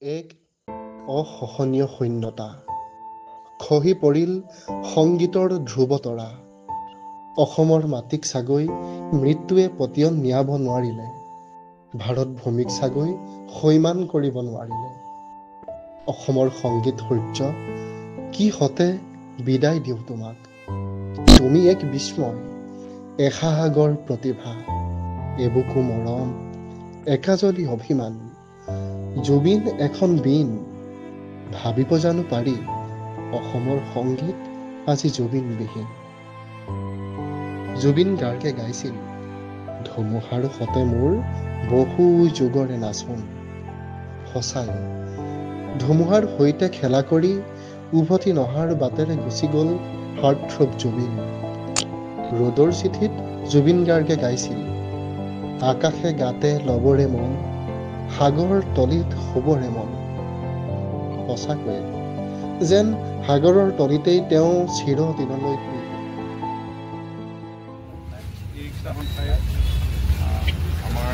এক অসহনীয় শূন্যতা খহি পৰিল সংগীতৰ ধ্ৰুৱতৰা। অসমৰ মাটিক চাগৈ মৃত্যুৱে পতিয়ন নিয়াব নোৱাৰিলে, ভাৰত ভূমিক চাগৈ সৈমান কৰিব নোৱাৰিলে। অসমৰ সংগীত সূৰ্য, কি হতে বিদায় দিওঁ তোমাক। তুমি এক বিস্ময়, এসাগৰ প্ৰতিভা, এবুকু মৰম, একাজলি অভিমান। জুবিন এখন বীণ, ভাবিব জানো পাৰি, অসমৰ সংগীত আজি জুবিনবিহীন। জুবিন গাৰ্গে গাইছিল, ধুমুহাৰ সতে মোৰ বহু যুগৰে নাচোন। সঁচাই, ধুমুহাৰ সৈতে খেলা কৰি উভতি নহাৰ বাটেৰে গুচি গ'ল হাৰ্টথ্ৰব জুবিন। ৰ'দৰ চিঠিত জুবিন গাৰ্গে গাইছিল, আকাশে গাতে ল'বৰে মন, সাগৰ তলিত শুবৰে মন। সঁচাকৈয়ে যেন সাগৰৰ তলিতেই তেওঁ চিৰদিনলৈ শুই। এইকেইটাখন ঠাই আমাৰ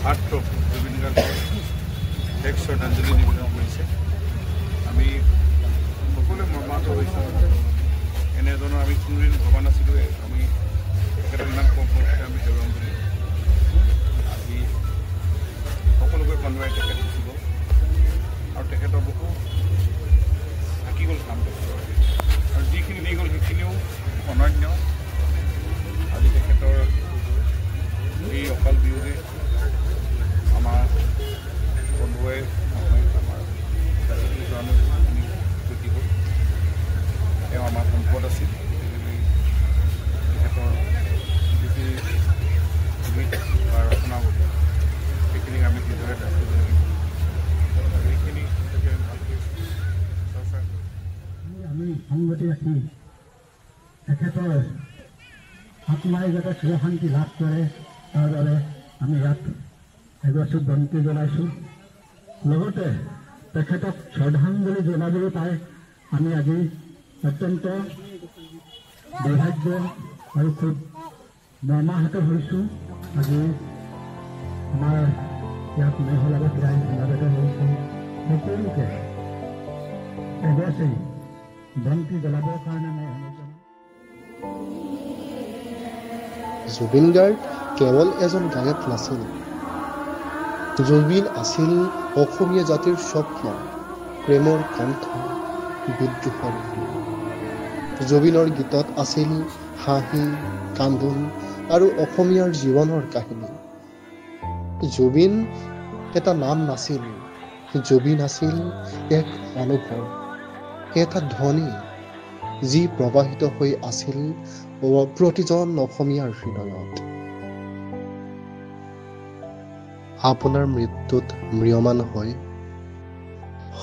হাৰ্টথ্ৰব জুবিন গাৰ্গৰ শেষ শ্ৰদ্ধাঞ্জলি নিবেদন কৰিছে। আমি সকলোৱে মৰ্মাহত হৈছোঁ। এনে এজনৰ আমি কোনোদিন ভবা নাছিলোঁ আমি তেখেতক ইমান কম বয়সতে আমি হেৰুৱাম বুলি। আজি সকলোকে কন্দুৱাই তেখেত গুচি গ'ল আৰু তেখেতৰ বহু থাকি গ'ল কাম তেখেতৰ, আৰু যিখিনি দি গ'ল সেইখিনিও অনন্য। আজি তেখেতৰ এই অকাল বিয়োগে আমাৰ বন্ধুৱে আমাৰ ৰাজ্যটোৰ কাৰণে বহুখিনি ক্ষতি হ'ল। তেওঁ আমাৰ সম্পদ আছিল। তেখেতৰ যিখিনি গীত বা ৰচনাৱলী সেইখিনিক আমি যিদৰে ৰাখিব লাগিব, সেইখিনি ভালকৈ চৰ্চা কৰোঁ। আমি সংগতি ৰাখি তেখেতৰ আত্মাই যাতে চিৰশান্তি লাভ কৰে তাৰ বাবে আমি ইয়াত এগছি বন্তি জ্বলাইছোঁ। লগতে তেখেতক শ্ৰদ্ধাঞ্জলি জনাবলৈ পাই আমি আজি অত্যন্ত দুৰ্ভাগ্য আৰু খুব মৰ্মাহত হৈছোঁ। আজি আমাৰ ইয়াত মহলাগত ৰাইজ সমাবেত হৈছোঁ। সকলোকে এগছি বন্তি জ্বলাবৰ কাৰণে মই অনুৰোধ জনাওঁ। জুবিন গাৰ্গ কেৱল এজন গায়ক নাছিল, জুবিন আছিল অসমীয়া জাতিৰ স্বপ্ন, প্ৰেমৰ কণ্ঠ, বিদ্ৰোহৰ সুৰ। জুবিনৰ গীতত আছিল হাঁহি, কান্দোন আৰু অসমীয়াৰ জীৱনৰ কাহিনী। জুবিন এটা নাম নাছিল, জুবিন আছিল এক অনুভৱ, এটা ধ্বনি যি প্ৰবাহিত হৈ আছিল প্ৰতিজন অসমীয়াৰ হৃদয়ত। আপোনাৰ মৃত্যুত ম্ৰিয়মান হৈ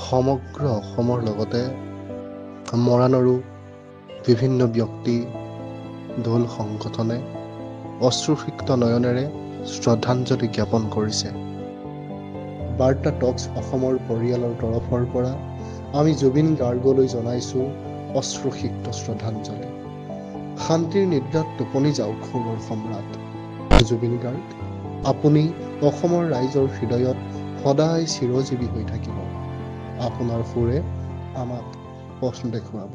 সমগ্ৰ অসমৰ লগতে মৰাণৰো বিভিন্ন ব্যক্তি, দল সংগঠনে অশ্ৰুসিক্ত নয়নেৰে শ্ৰদ্ধাঞ্জলি জ্ঞাপন কৰিছে। বাৰ্তা টক্স অসমৰ পৰিয়ালৰ তৰফৰ পৰা আমি জুবিন গাৰ্গলৈ জনাইছোঁ অশ্ৰুসিক্ত শ্ৰদ্ধাঞ্জলি। শান্তিৰ নিদ্ৰাত টোপনি যাওক সুৰৰ সম্ৰাট জুবিন গাৰ্গ। আপুনি অসমৰ ৰাইজৰ হৃদয়ত সদায় চিৰজীৱী হৈ থাকিব। আপোনাৰ সুৰে আমাক পথ দেখুৱাব।